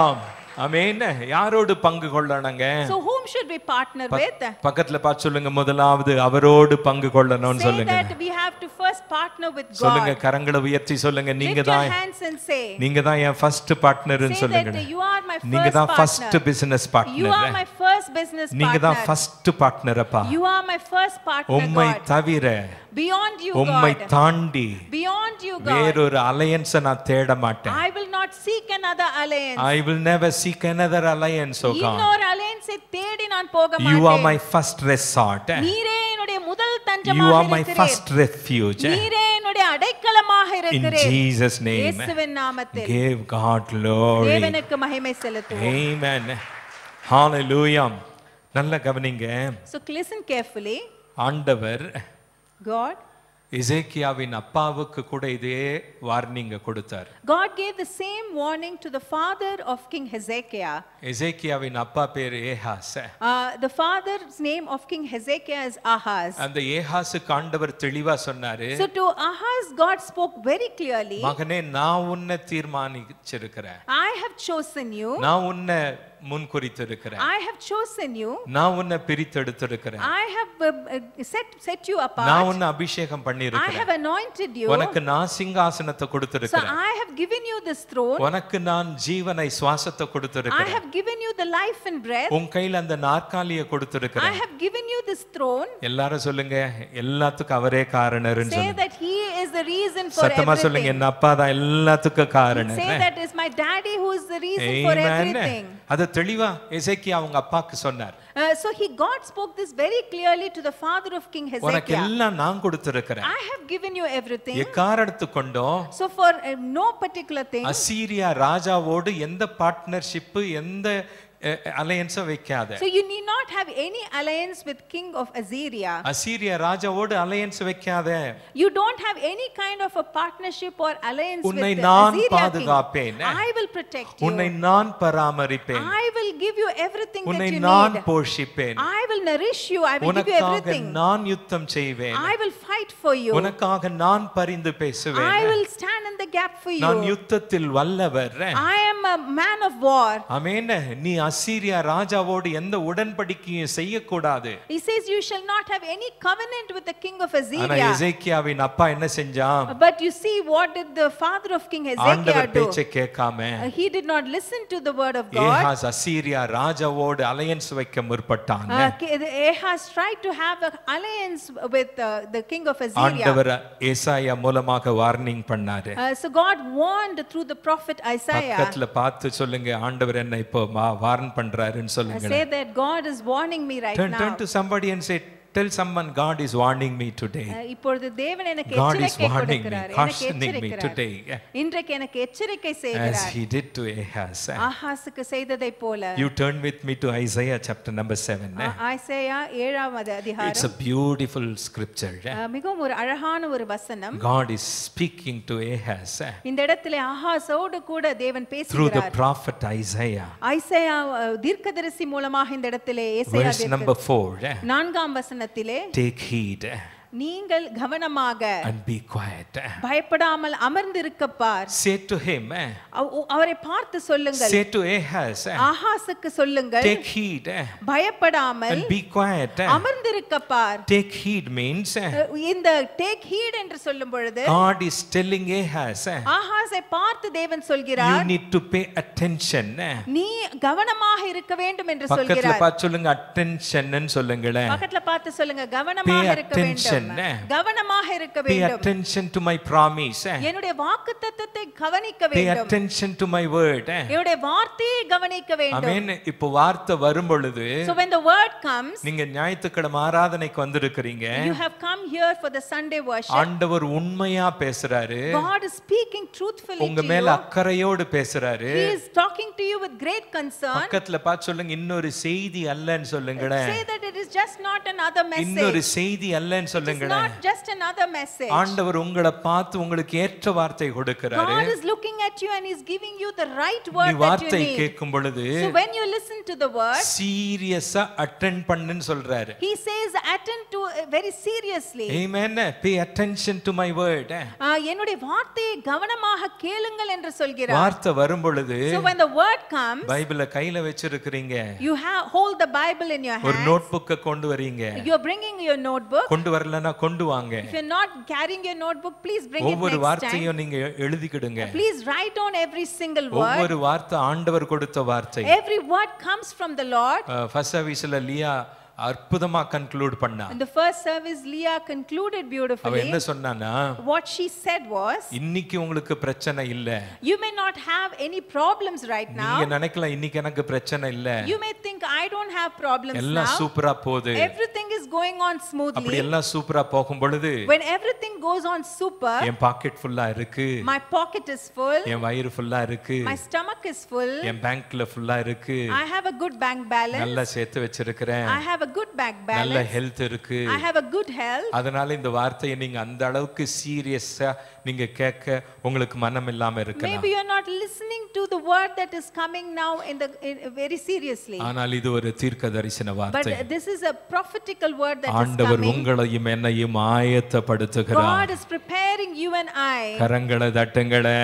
ஆமென். யாரோடு பங்கு கொள்ளணுங்க? So whom should we partner with? பக்கத்துல பார்த்து சொல்லுங்க, முதலாவது அவரோடு பங்கு கொள்ளணும்னு Say சொல்லுங்க. that we have to first partner with சொல்லுங்க, God. கரங்களை உயர்த்தி சொல்லுங்க, நீங்க Lift your தான் hands and say, நீங்க தான் என் ஃபர்ஸ்ட் பார்ட்னர்னு say சொல்லுங்க. that you are my நீங்க first தான் first partner. Business You are partner. my first first business நீங்க தான் partner. ஃபர்ஸ்ட் பார்ட்னர் அப்பா. You are my first partner, உம்மை God. தவிர Beyond you, உம்மை God. தாண்டி Beyond you, God. வேறொரு அலையன்ஸை நான் தேட மாட்டேன். I will not seek another alliance. I will never seek another alliance, oh God. இன்னொரு alliance தேடி நான் போக மாட்டேன். You are my first resort. நீரே என்னுடைய முதல் You தஞ்சமாக are my இருக்கிறீர். first refuge. நீரே என்னுடைய அடைக்கலமாக In இருக்கிறீர். Jesus' name. இயேசுவின் நாமத்தில் Give God glory. தேவனுக்கு மகிமை செலுத்துவோம். Amen. Hallelujah. நல்ல கவனிங்க. So listen carefully. ஆண்டவர் God எசேக்கியாவின் அப்பாவுக்கு கூட இதே வார்னிங் கொடுத்தார். God gave the same warning to the father of King Hezekiah. எசேக்கியாவின் அப்பா பேர் ஏகாஸ். The father's name of King Hezekiah is Ahaz. அந்த ஏகாசுக்கு ஆண்டவர் தெளிவா சொன்னாரு. So to Ahaz God spoke very clearly. மகனே நான் உன்னை தீர்மானிச்சிருக்கிறேன். I have chosen you. நான் உன்னை முன்குறித்திருக்கிறேன். I have chosen you. நான் உன்னை பிரித்தெடுத்திருக்கிறேன். I have set you apart. நான் உன்னை அபிஷேகம் I பண்ணியிருக்கிறேன். have anointed you. உனக்கு நான் சிங்காசனத்தை So கொடுத்திருக்கிறேன். I have given you this throne. உனக்கு நான் ஜீவனை சுவாசத்தை I கொடுத்திருக்கிறேன். have given you the life and breath. உன் கையில அந்த நாற்காலியை I கொடுத்திருக்கிறேன். have given you this throne. எல்லாரும் சொல்லுங்க எல்லாத்துக்கும் அவரே காரணர்னு Say சொல்லுங்க. that he is the reason for சத்தமா சொல்லுங்க everything. என் அப்பா தான் எல்லாத்துக்கும் காரணர். Say that is my daddy who is the reason for everything. அது தெளிவா எசேக்கியா அவங்க அப்பாக்கு சொன்னார். So God spoke this very clearly to the father of King உனக்கு Hezekiah. எல்லாம் நான் கொடுத்திருக்கிறேன். I have given you everything. எக்காரணத்து கொண்டோ So for no particular thing. அசீரியா ராஜாவோடு எந்த பார்ட்னர்ஷிப் எந்த அலையன்ஸை வைக்காத. So you need not have any alliance with king of Assyria. Assyria ராஜாவோடு alliance வைக்காத. You don't have any kind of a partnership or alliance with உன்னை the நான் Assyria பாதுகாப்பேன். king. I will protect you. உன்னை நான் பராமரிப்பேன். I will give you everything that உன்னை you நான் need. போஷிப்பேன். I will nourish you. I will give you உனக்காக everything. நான் யுத்தம் செய்வேன். I will fight for you. உனக்காக நான் பரிந்து பேசுவேன். I will stand in the gap for நான் you. யுத்தத்தில் வல்லவர். I am a man of war. ஆமென். நீ அசீரியா ராஜாவோடு எந்த உடன்படிக்கையும் செய்யக்கூடாது. He says you shall not have any covenant with the king of ஆனா Assyria. எசேக்கியாவின் அப்பா என்ன செஞ்சான்? But you see what did the father of King Hezekiah ஆண்டவர் do? பேச்சை கேட்காம He did not listen to the word of God. Ahaz Assyria ராஜாவோடு alliance வைக்க முற்பட்டான். Ahaz tried to have an alliance with the king of Assyria. ஆண்டவர் ஏசாயா மூலமாக warning பண்ணாரு. So God warned through the prophet Isaiah. பக்கத்துல பார்த்து சொல்லுங்க ஆண்டவர் என்ன இப்போ வார்ன் பண்றாருன்னு சொல்லுங்க. Say that God is warning me right Turn now. to somebody and say tell someone God is warning me today. இப்பொழுது தேவன் எனக்கு God is எச்சரிக்கை warning me, கொடுக்கிறார். எனக்கு cautioning me எச்சரிக்கிறார். today. இன்றைக்கு எனக்கு எச்சரிக்கை As செய்கிறார். he did to Ahaz. ஆகாசுக்கு செய்ததை போல. You turn with me to Isaiah chapter number 7. Isaiah 7வது It's அதிகாரம். a beautiful scripture. மிகவும் ஒரு அழகான ஒரு வசனம். God is speaking to Ahaz இந்த இடத்திலே ஆகாசோடு கூட தேவன் through the பேசுகிறார். prophet Isaiah. ஐசையா தீர்க்கதரிசி மூலமாக இந்த இடத்திலே ஏசாயா Verse number 4. 4ஆம் வசனத்திலே Take heed நீங்கள் கவனமாக and be quiet. பயப்படாமல் அமர்ந்திருக்க பார். Say to him, அவரை பார்த்து சொல்லுங்கள். say to Ahaz, ஆகாசுக்கு சொல்லுங்கள். take heed பயப்படாமல் and be quiet. அமர்ந்திருக்க பார். Take heed means இந்த take heed என்று சொல்லும் பொழுது God is telling Ahaz, ஆகாசை பார்த்து தேவன் you சொல்கிறார் need to pay attention. நீ கவனமாக இருக்க வேண்டும் என்று பக்கத்துல சொல்கிறார். பார்த்து சொல்லுங்க attention ன்னு சொல்லுங்களே. பக்கத்துல பார்த்து சொல்லுங்க கவனமாக இருக்க வேண்டும். கவனமாக இருக்க Pay வேண்டும். attention to my promise. என்னுடைய வாக்குத்தத்தத்தை கவனிக்க Pay வேண்டும். attention to my word. என்னுடைய வார்த்தையை கவனிக்க வேண்டும். ஆமென். இப்போ வார்த்தை வரும் பொழுது So when the word comes, நீங்க ஞாயிற்றுக்கிழமை ஆராதனைக்கு வந்திருக்கிறீங்க. you have come here for the Sunday worship. ஆண்டவர் உண்மையா பேசுறாரு. God is speaking truthfully உங்க to மேல you. அக்கறையோடு பேசுறாரு. He is talking to you with great concern. பக்கத்துல பார்த்து சொல்லுங்க இன்னொரு செய்தி அல்லன்னு சொல்லுங்களே. Say that it is just not another இன்னொரு message. செய்தி அல்லன்னு It's சொல்லுங்களே. not just another message. ஆண்டவர் உங்களை பார்த்து உங்களுக்கு ஏற்ற வார்த்தை கொடுக்கிறாரு. God is looking at you and is giving you the right நீ word that you வார்த்தை need. கேட்கும் பொழுது So when you listen to the word, சீரியஸா அட்டெண்ட் பண்ணுன்னு சொல்றாரு. he says attend to very seriously. seriously. Amen. Pay attention to my word. என்னுடைய வார்த்தையை கவனமாக கேளுங்கள் என்று சொல்கிறார். வார்த்தை வரும் பொழுது So when the word comes, பைபிளை கையில வச்சிருக்கீங்க, you hold the Bible in your ஒரு hand. நோட்புக்கை கொண்டு வரீங்க. You are bringing your notebook. கொண்டு வரலனா கொண்டு வாங்க. If you're not carrying your notebook, please bring it ஒவ்வொரு next time. வார்த்தையும் நீங்க எழுதிக்கிடுங்க. Please write down every single word. ஒவ்வொரு வார்த்தை ஆண்டவர் கொடுத்த வார்த்தை. Every word comes from the Lord. First சர்வீஸ்ல லியா அற்புதமா கன்க்ளூட் பண்ணா. In the first service, Leah concluded beautifully. அவ என்ன சொன்னானா? What she said was, இன்னைக்கு உங்களுக்கு பிரச்சனை இல்ல. You may not have any problems right now. நீங்க நினைக்கலாம் இன்னைக்கு எனக்கு பிரச்சனை இல்ல. You may think I don't have problems now. எல்லாம் சூப்பரா போகுது. Everything is going on smoothly. அப்படி எல்லாம் சூப்பரா போகும் பொழுது, when everything goes on super, என் பாக்கெட் ஃபுல்லா இருக்கு. My pocket is full. என் வயிறு ஃபுல்லா இருக்கு. My stomach is full. என் பேங்க்ல ஃபுல்லா இருக்கு. I have a good bank balance. நல்லா சேர்த்து வச்சிருக்கேன். I have a good bank balance. நல்ல ஹெல்த் இருக்கு. I have a good health. அதனால இந்த வார்த்தையை நீங்க அந்த அளவுக்கு சீரியஸா நீங்க கேட்க உங்களுக்கு மனம் இல்லாம இருக்கலாம். Maybe you are not listening to the word that is coming now very seriously. ஆனால் இது ஒரு தீர்க்கதரிசன வார்த்தை. But this is a prophetical word that is coming. ஆண்டவர் உங்களையும் என்னையும் ஆயத்தப்படுத்துகிறார். God is preparing you and I. கரங்களை தட்டுங்களே.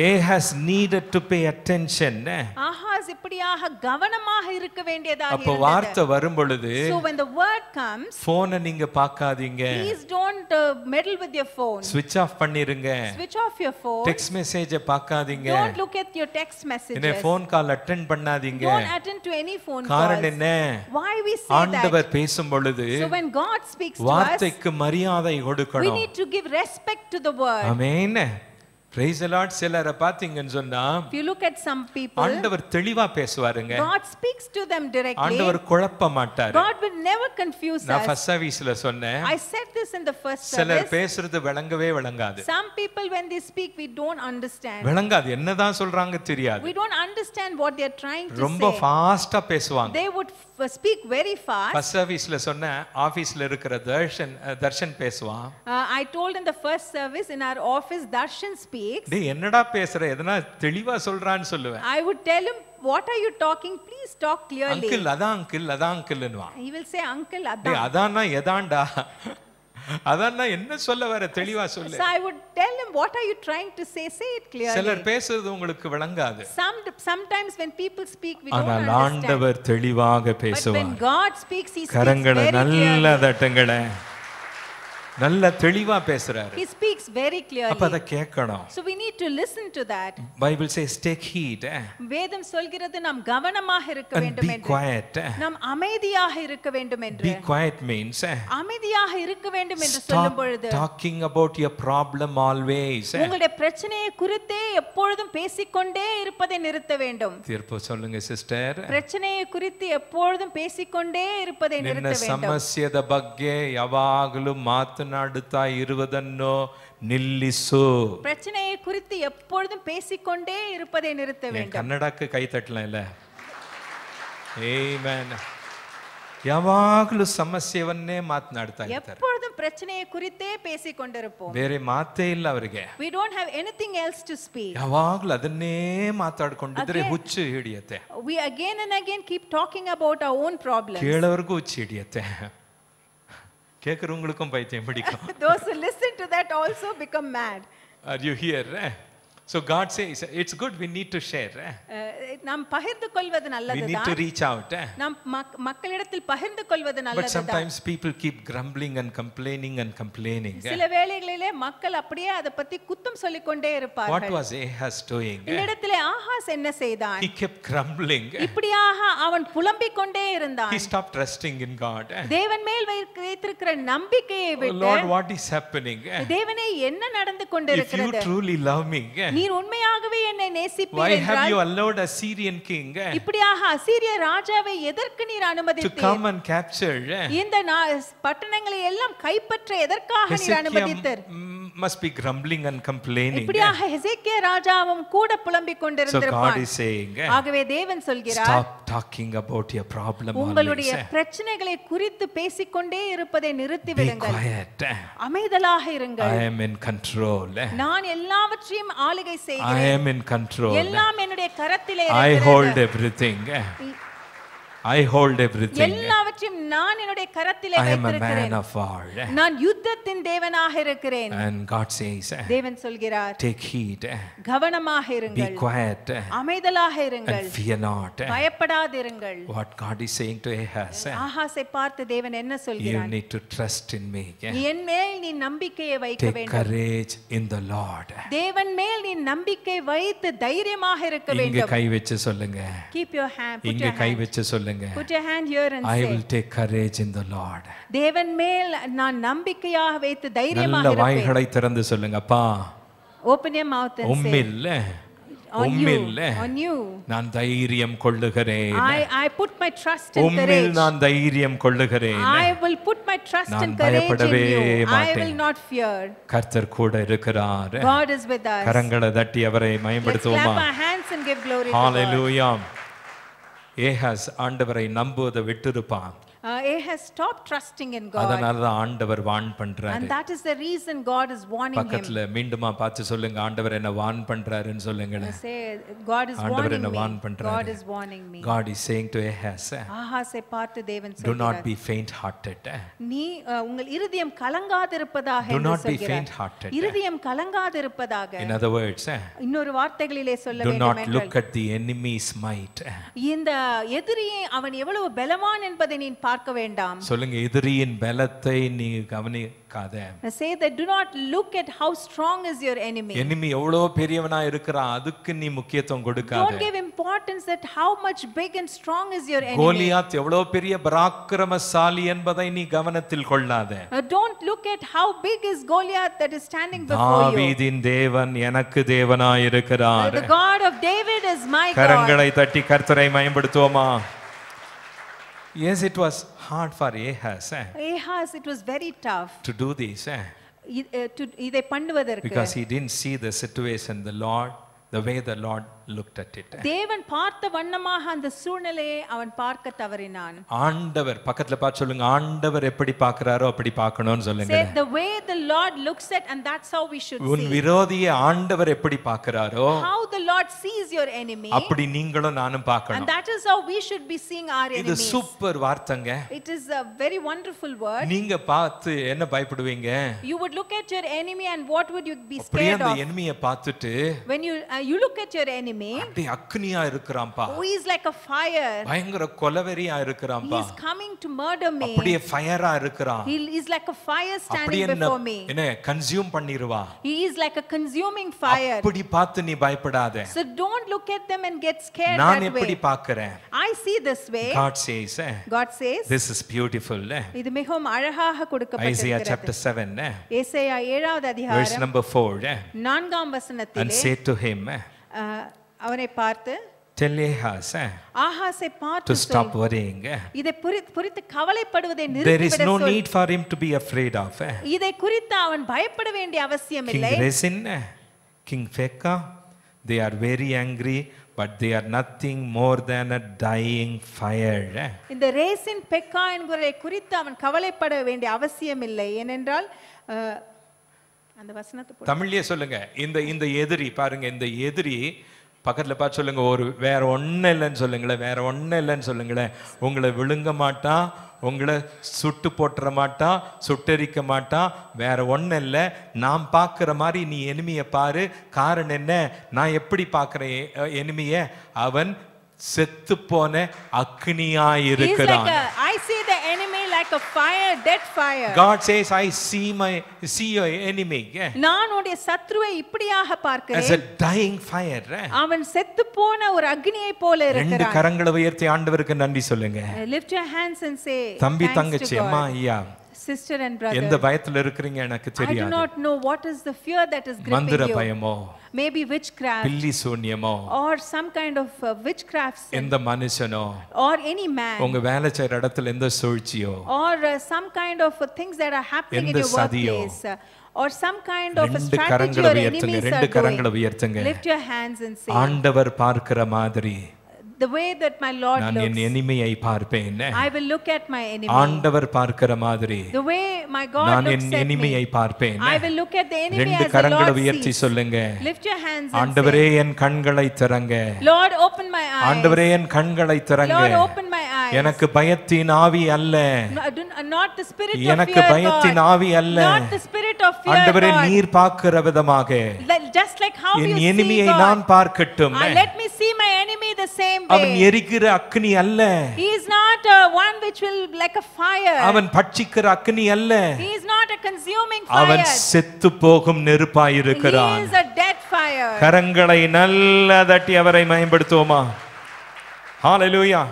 Ahaz needed to pay attention. Ahaz இப்படியாக கவனமாக இருக்க வேண்டியதாக அப்ப வார்த்தை வரும் பொழுது, So when the word comes, போனை நீங்க பார்க்காதீங்க. Please don't meddle with your phone. Switch off பண்ணிருங்க. Switch off your phone. Text message பார்க்காதீங்க. Don't look at your text messages. என்ன phone call attend பண்ணாதீங்க. Don't attend to any phone calls. காரணம் என்ன? Why we say that? ஆண்டவர் பேசும் பொழுது, So when God speaks to us, வார்த்தைக்கு மரியாதை கொடுக்கணும். We need to give respect to the word. Amen. Praise the Lord. சிலரை பாத்தீங்கன்னு சொன்னா, if you look at some people, ஆண்டவர் தெளிவா பேசுவாருங்க. God speaks to them directly. ஆண்டவர் குழப்ப மாட்டாரு. God will never confuse us. நான் ஃபர்ஸ்ட் சர்வீஸ்ல சொன்னேன், I said this in the first service. சிலர் பேசுறது விளங்கவே விளங்காது. Some people when they speak we don't understand. விளங்காது, என்னதான் சொல்றாங்க தெரியாது. We don't understand what they are trying to say. ரொம்ப ஃபாஸ்டா பேசுவாங்க. They would speak very fast. First சர்வீஸ்ல சொன்னேன், ஆபீஸ்ல இருக்கிற தர்ஷன் பேசுவான். I told in the first service in our office, Darshan speaks. டேய் என்னடா பேசுற, எதனா தெளிவா சொல்றான்னு சொல்லுவேன். I would tell him, what are you talking? Please talk clearly. Uncle அதான் அங்கிள்னுவான். He will say, uncle டேய் adan. அதான்னா எதான்டா, அதான்னா என்ன சொல்ல வர, தெளிவா சொல்லு. So I would tell him, what are you trying to say? Say it clearly. சிலர் பேசுறது உங்களுக்கு விளங்காது. Sometimes when people speak we don't ஆனால் understand. ஆண்டவர் தெளிவாக But பேசுவார். when God speaks, he speaks கரங்களை very நல்ல clearly. தட்டுங்களே. நல்ல தெளிவா பேசுறாரு. He speaks very clearly. அப்ப அத கேட்கணும். So we need to listen to that. Bible says take heed. வேதம் சொல்கிறது நாம் கவனமாக இருக்க And வேண்டும் be என்று. quiet. நாம் அமைதியாக இருக்க வேண்டும் என்று. Be quiet means அமைதியாக இருக்க வேண்டும் என்று stop சொல்லும் பொழுது, talking about your problem always. உங்களுடைய பிரச்சனையை குறித்தே எப்பொழுதும் பேசிக்கொண்டே இருப்பதை நிறுத்த வேண்டும். தீர்ப்பு சொல்லுங்க சிஸ்டர். பிரச்சனையை குறித்து எப்பொழுதும் பேசிக்கொண்டே இருப்பதை ನಿನ್ನ நிறுத்த வேண்டும். ಸಮಸ್ಯೆದ ಬಗ್ಗೆ ಯಾವಾಗಲೂ ಮಾತನಾಡುತ್ತಾ ಇರುವುದನ್ನು ನಿಲ್ಲಿಸು. பிரச்சனையை குறித்து எப்பொழுதும் பேசிக்கொண்டே இருப்பதை நிறுத்த வேண்டும். ಕನ್ನಡಕ್ಕೆ ಕೈ ತಟ್ಟಲ ಇಲ್ಲ. ಆಮೆನ್. ಯಾವಾಗಲೂ ಸಮಸ್ಯೆವನ್ನೇ ಮಾತನಾಡ್ತಾ ಇರ್ತಾರೆ. எப்பொழுதும் பிரச்சனையை குறித்தே பேசிக்கொண்டிருப்போம். ಬೇರೆ ಮಾತೇ ಇಲ್ಲ ಅವರಿಗೆ. We don't have anything else to speak. ಯಾವಾಗಲೂ ಅದನ್ನೇ ಮಾತಾಡ್ಕೊಂಡಿದ್ರೆ ಹುಚ್ಚು ಹಿಡಿಯುತ್ತೆ. We again and again keep talking about our own problems. ಕೇಳೋರ್ಗೂ ಹುಚ್ಚು ಹಿಡಿಯುತ್ತೆ. கேக்குறவங்களுக்கும் பைத்தியம் பிடிக்கும். Those who listen to that also become mad. Are you here? So God says it's good, we need to share. நாம் பகிர்ந்து கொள்வது We நல்லதுதான். need to reach out. நாம் மக்களிடத்தில் பகிர்ந்து கொள்வது But நல்லதுதான். sometimes people keep grumbling and complaining. சில வேளைகளிலே மக்கள் அப்படியே அத பத்தி குத்தம் சொல்லிக் கொண்டே What இருப்பார்கள். was Ahaz doing? இந்த இடத்திலே ஆகாஸ் என்ன செய்தான்? He kept grumbling. இப்படியாக அவன் புலம்பிக் கொண்டே இருந்தான். He stopped trusting in God. தேவன் மேல் வைத்திருக்கிற நம்பிக்கையை Oh விட்டு, Lord, what is happening? தேவனே என்ன நடந்து If you கொண்டிருக்கிறது? truly love me, நீர் உண்மையாகவே என்னை why நேசிப்பீர் have you என்றால் allowed a Syrian king இப்படியாக அசீரிய ராஜாவை எதற்கு நீர் to அனுமதித்தீர்? come and capture? இந்த பட்டணங்களை எல்லாம் கைப்பற்ற எதற்காக நீர் அனுமதித்தீர்? Hezekiah must be grumbling and complaining. இப்படியாக ஹெசேக்கியா ராஜாவும் கூட புலம்பிக் So God கொண்டிருந்திருப்பான். is saying, ஆகவே தேவன் சொல்கிறார், stop talking about your problem உங்களுடைய always. பிரச்சனைகளை குறித்து பேசிக்கொண்டே இருப்பதை நிறுத்தி Be விடுங்கள். quiet. அமைதலாக I இருங்கள். am in control. நான் எல்லாவற்றையும் ஆளுகை I செய்கிறேன். am in control. எல்லாம் என்னுடைய கரத்திலே I hold இருக்கிறது. everything. I hold everything. எல்லாவற்றையும் நான் என்னுடைய கரத்திலே I am a man வைத்திருக்கிறேன். of war. நான் யுத்தத்தின் தேவனாக இருக்கிறேன். And God says, தேவன் சொல்கிறார், take heed, கவனமாக be இருங்கள், quiet, அமைதலாக இருங்கள், and fear not. பயப்படாதிருங்கள். What God is saying to Ahaz, ஆகாசை பார்த்து தேவன் என்ன you சொல்கிறார்? need to trust in me. என் மேல் நீ நம்பிக்கையை வைக்க Take வேண்டும். courage in the Lord. தேவன் மேல் நீ நம்பிக்கை வைத்து தைரியமாக இருக்க இங்க வேண்டும். கை வச்சு சொல்லுங்க. Keep your hand, put இங்க your கை hand, வச்சு சொல்லுங்க. put your hand here and I say, will take courage in the Lord. தேவன் மேல் நான் நம்பிக்கையாக வைத்து தைரியமாக நல்ல இருப்பேன். வாய்களை திறந்து சொல்லுங்க. அப்பா, Open your mouth and say, உம்மில் on you, உம்மில் on you. நான் தைரியம் கொள்ளுகிறேன். I put my trust and உம்மில் courage. நான் தைரியம் கொள்ளுகிறேன். I will put my trust நான் and courage in பயப்படவே you. I மாட்டேன். will not fear. கர்த்தர் கூட இருக்கிறார். God is with us. கரங்களை தட்டி அவரை Let's மகிமைப்படுத்துவோமா? clap our hands and give glory to God. ஹalleluya. ஏகாஸ் ஆண்டவரை நம்புவதை விட்டிருப்பான். Ahaz stopped trusting in God. அதனால தான் ஆண்டவர் வார்ன் பண்றாரு. And that is the reason God is warning him. பக்கத்துல மீண்டுமா பார்த்து சொல்லுங்க, ஆண்டவர் என்ன வார்ன் பண்றாருன்னு சொல்லுங்க. Say, God is ஆண்டவர் warning என்ன வார்ன் me. பண்றாரு. God is warning me. God is saying to Ahaz, ஆகாசை பார்த்து தேவன் do not சொல்கிறார், be faint hearted. நீ உங்கள் இருதயம் கலங்காதிருப்பதாக Do என்று not be சொல்கிறார். faint hearted. இருதயம் கலங்காதிருப்பதாக. In other words, இன்னொரு வார்த்தைகளிலே சொல்ல do வேண்டும் not look என்றால், at the enemy's might. இந்த எதிரியை அவன் எவ்வளவு பலவான் என்பதை நீ பார்க்க வேண்டாம். சொல்லுங்க, எதிரியின் பலத்தை நீ கவனிக்காத. Say that do not look at how strong is your enemy. enemy எவ்வளவு பெரியவனா இருக்கிறான், அதுக்கு நீ முக்கியத்துவம் கொடுக்காத. Don't give importance that how much big and strong is your enemy. Goliath எவ்வளவு பெரிய பராக்கிரமசாலி என்பதை நீ கவனத்தில் கொள்ளாத. Don't look at how big is Goliath that is standing before you. தாவீதின் தேவன் எனக்கு தேவனாய் இருக்கிறார். The God of David is my God. கரங்களை தட்டி கர்த்தரை மகிமைப்படுத்துவோமா? Yes, it was hard for Ahaz Ahaz, it was very tough to do this இதை பண்ணுவதற்கு. because he didn't see the situation, the way the Lord looked at it. தேவன் பார்த்த வண்ணமாக அந்த சூழ்நிலையை அவன் பார்க்க தவறினான். ஆண்டவர் பக்கத்துல பார்த்து சொல்லுங்க, ஆண்டவர் எப்படி பார்க்கறாரோ அப்படி பார்க்கணும்னு சொல்லுங்க. Say the way the Lord looks at, and that's how we should உன் see. விரோதியை ஆண்டவர் எப்படி பார்க்கறாரோ How the Lord sees your enemy, அப்படி நீங்களும் நானும் and பார்க்கணும். that is how we should be seeing our இது enemies. சூப்பர் வார்த்தைங்க. It is a very wonderful word. நீங்க பார்த்து என்ன பயப்படுவீங்க? You would look at your enemy and what would you be அப்படியே scared அந்த of? எனிமியை பார்த்துட்டு When you look at your enemy, அப்படியே அக்னியா இருக்கிறான்பா, who is like a fire, பயங்கர கொலவெறியா he இருக்கிறான்பா, is coming to murder me. அப்படியே ஃபயரா இருக்கிறான், He is like a fire அப்படியே standing before me. என்ன consume பண்ணிடுவா. He is like a consuming fire. அப்படி பார்த்து நீ பயப்படாத. So don't look at them and get scared நான் that எப்படி way. பார்க்கிறேன்? I see this way. God says, God says, this is beautiful. இது மிகவும் அழகாக Isaiah கொடுக்கப்பட்டிருக்கிறது. chapter 7 ஏசாயா 7வது verse அதிகாரம் number 4 4ஆம் and வசனத்திலே say to him, அவனை பார்த்து, tell Ahaz ஆகாசை to பார்த்து stop worrying. இதை குறித்து கவலைப்படுவதை There is நிறுத்திவிட no சொல். need for him to be afraid of. இதை குறித்து அவன் பயப்பட வேண்டிய அவசியம் King இல்லை. Rezin, King Pekah, they are very angry, but they are nothing more than a dying fire. இந்த ரேசின் பெக்கா என்கிறதை குறித்து அவன் கவலைப்பட வேண்டிய அவசியம் இல்லை. ஏனென்றால் அந்த வசனத்தை தமிழ்லயே சொல்லுங்க, இந்த எதிரி பாருங்க, இந்த எதிரி பக்கத்துல பார்த்து சொல்லுங்க, ஒரு வேற ஒன்றும் இல்லைன்னு சொல்லுங்களேன், வேற ஒன்றும் இல்லைன்னு சொல்லுங்களேன், உங்களை விழுங்க மாட்டான், உங்களை சுட்டு போட்டுற மாட்டான், சுட்டரிக்க மாட்டான், வேற ஒன்றும் இல்லை. நான் பார்க்குற மாதிரி நீ எனிமியை பாரு. காரணம் என்ன? நான் எப்படி பார்க்குறேன் எனிமியை? அவன் செத்து போன அக்னியாய் இருக்கிறான். I see the enemy like a fire, dead fire. God says, I see your enemy. நான் உடைய சத்ருவை இப்படியாக பார்க்கிறேன். As a dying fire. அவன் செத்து போன ஒரு அக்னியை போல ரெண்டு இருக்கிறான். கரங்களை உயர்த்தி ஆண்டவருக்கு நன்றி சொல்லுங்க. Lift your hands and say, தம்பி thanks தங்கச்சி to அம்மா God. ஐயா, Sister and brother, எந்த பயத்துல இருக்கிறீங்க எனக்கு I do தெரியாது. not know what is the fear that is gripping மந்திர you. பயமோ, Maybe witchcraft Billy சூன்யமோ, or some kind of witchcraft sin, எந்த மனுஷனோ, or any man, உங்க வேலை செய்யற இடத்துல எந்த சூழ்ச்சியோ, or some kind of things that are happening in எந்த your சதியோ, workplace, or some kind of a ரெண்டு strategy கரங்களை your உயர்த்துங்க, enemies ரெண்டு are கரங்களை doing. உயர்த்துங்க. Lift your hands and say, ஆண்டவர் பார்க்கிற மாதிரி the way that my Lord நான் என் looks, எனிமையை பார்ப்பேன். I will look at my enemy. ஆண்டவர் பார்க்கிற மாதிரி The way my God நான் looks என் at எனிமையை me, பார்ப்பேன். I will look at the enemy ரெண்டு as the கரங்களை Lord உயர்த்தி sees. சொல்லுங்க, Lift your hands and ஆண்டவரே என் கண்களை திறங்க, say, Lord, open my eyes. ஆண்டவரே என் கண்களை திறங்க, Lord, open my eyes. எனக்கு பயத்தின் ஆவி அல்ல, not the spirit of எனக்கு fear, பயத்தின் God. ஆவி அல்ல. Not the spirit of fear, ஆண்டவரே God. நீர் பார்க்கிற விதமாக Just like how you N see எனிமியை God. நான் பார்க்கட்டும். Let me see my enemy the same அவன் way. எரிகிற அக்கினி அல்ல, He is not one which will like a fire. அவன் பட்சிக்கிற அக்கினி அல்ல, He is not a consuming அவன் fire. செத்து போகும் He நெருப்பாயிருக்கிறான். is a dead fire. கரங்களை நல்லா தட்டி அவரை மேம்படுத்துவோமா? ஹalleluya.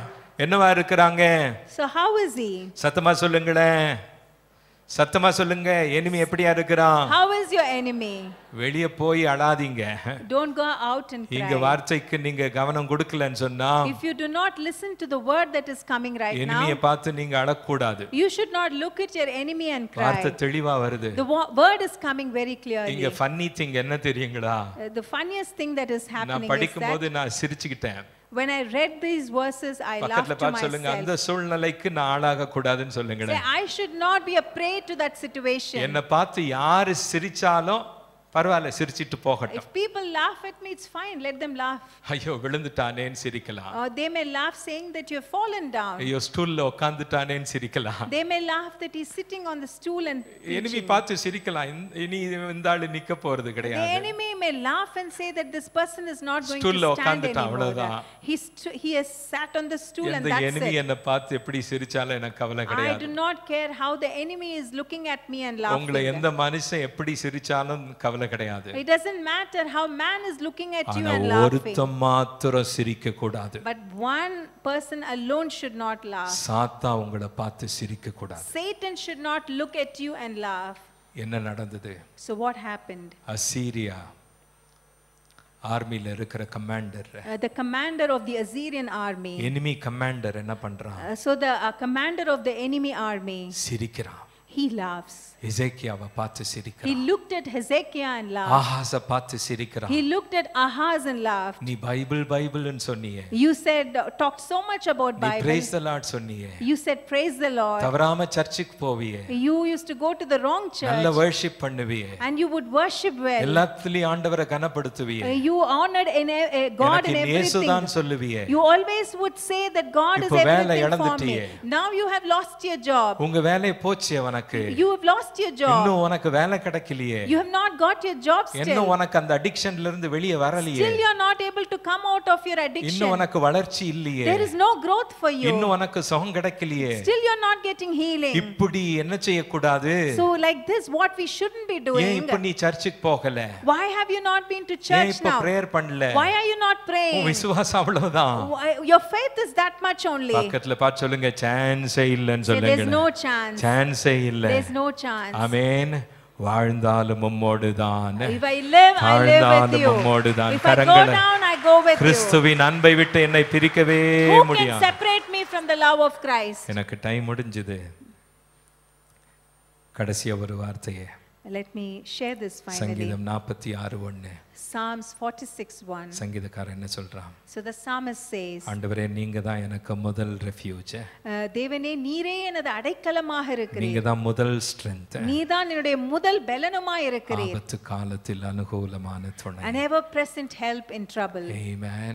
என்னவா இருக்கிறாங்க? So how is he? சத்தமா சொல்லுங்களேன், சத்தமா சொல்லுங்க. எனிமி எப்படியா இருக்கிறான்? How is your enemy? வெளிய போய் அழாதீங்க. Don't go out and இங்க cry. வார்த்தைக்கு நீங்க கவனம் கொடுக்கலன்னு சொன்னா If you do not listen to the word that is coming right எனிமியை now, பார்த்து நீங்க அழக்கூடாது. you should not look at your enemy and வார்த்தை cry. தெளிவா வருது. The word is coming very clearly. இங்க ஃபன்னி திங் என்ன தெரியுங்களா? The funniest thing that is நான் happening is படிக்கும்போது that நான் சிரிச்சுக்கிட்டேன். when I read these verses, I பக்கத்துல laughed to பார்த்து சொல்லுங்க, myself. அந்த சூழ்நிலைக்கு நான் ஆளாக கூடாதுன்னு Say, சொல்லுங்களேன். I should not be a prey to that situation. என்ன பார்த்து யாரு சிரிச்சாலும் பரவாயில்ல, சிரிச்சிட்டு போகட்டும். If people laugh at me, it's fine. Let them laugh. ஐயோ விழுந்துட்டானேன்னு சிரிக்கலாம், Or they may laugh saying that you have fallen down. ஐயோ ஸ்டூல்ல உட்கார்ந்துட்டானேன்னு சிரிக்கலாம். They may laugh that he's sitting on the stool and enemy preaching. பார்த்து சிரிக்கலாம், இனி இந்த ஆளு நிக்க போறது The கிடையாது. enemy may laugh and say that this person is not going Stool ல to stand உட்கார்ந்துட்டான், anymore. அவ்வளவுதான். He has sat on the stool and எந்த that's எனிமி it. என்ன பார்த்து எப்படி சிரிச்சாலும் எனக்கு கவலை I கிடையாது. do not care how the enemy is looking at me and உங்களை laughing. எந்த மனுஷன் எப்படி சிரிச்சாலும் கவலை கிடையாது. It doesn't matter how man is looking at you ஆனா and laughing. ஒருத்தன் மாத்திரம் சிரிக்க கூடாது. But one person alone should not laugh. சாத்தா உங்களை பார்த்து சிரிக்க கூடாது. Satan should not look at you and laugh. என்ன நடந்தது? So what happened? அசீரியா ஆர்மில இருக்கிற commander, The commander of the Assyrian army. Enemy commander என்ன பண்றான்? So the commander of the enemy army, சிரிக்கிறான். he laughs. எசேக்கியாவை பார்த்து He சிரிக்கிறான். looked at Hezekiah and laughed. ஆகாஸை பார்த்து சிரிக்கிறான். He looked at Ahaz and laughed. நீ பைபிள்னு சொன்னியே, You said, talked so much about நீ Bible. praise the Lord சொன்னியே, You said, praise the Lord. தவறாம சர்ச்சுக்கு போவியே, You used to go to the wrong நல்ல church வர்ஷிப் பண்ணுவியே, and you would worship well. எல்லாத்துலயும் ஆண்டவரை கனப்படுத்துவியே, You honored God in எனக்கு இயேசுதான் everything. சொல்லுவியே. You always would say that God is இப்போ வேலை everything for me. இழந்துட்டியே. Now you have lost your job. உங்க வேலை போச்சு உனக்கு, You have lost your job. இன்னும் உனக்கு வேலை கிடைக்கலையே, You have not got your job still. இன்னும் உனக்கு அந்த அடிக்ஷன்ல இருந்து வெளியே வரலையே, Still you are not able to come out of your addiction. இன்னும் உனக்கு வளர்ச்சி இல்லையே, There is no growth for you. இன்னும் உனக்கு சுகம் கிடைக்கலையே. Still you are not getting healing. இப்படி என்ன செய்யக்கூடாது? So like this, what we shouldn't be ஏன் doing. இப்ப நீ சர்ச்சுக்கு போகல? Why have you not been to ஏன் church இப்ப now? பிரேயர் பண்ணல? Why are you not உன் praying? விசுவாசம் அவ்வளவுதான். Your faith is that much only. பக்கத்துல பார்த்து சொல்லுங்க, சான்ஸே இல்லன்னு Say, there's சொல்லுங்க. no chance. சான்ஸே இல்ல. There's no chance. ஆமென். வாழ்ந்தாலும் உம்மோடுதான், If I live, I live with வாழ்ந்தாலும் you. உம்மோடுதான். If I go கரங்களை down, I go with you. கிறிஸ்துவின் அன்பை விட்டு என்னை பிரிக்கவே Who can முடியாது. separate me from the love of Christ? எனக்கு டைம் முடிஞ்சது. கடைசியா ஒரு வார்த்தையே, Let me share this finally. சங்கீதம் 46:1. Psalms 46:1. சங்கீதக்காரன் என்ன சொல்றான்? So the psalmist says, ஆண்டவரே நீங்க தான் எனக்கு முதல் ரெஃப்யூஜ், தேவனே நீரே எனது அடைக்கலமாக இருக்கிறீர். நீங்க தான் முதல் ஸ்ட்ரெngth, நீதான் என்னுடைய முதல் பலனுமாய் இருக்கிறீர். ஆபத்து காலத்தில் அனுகூலமான துணை. An ever present help in trouble. Amen.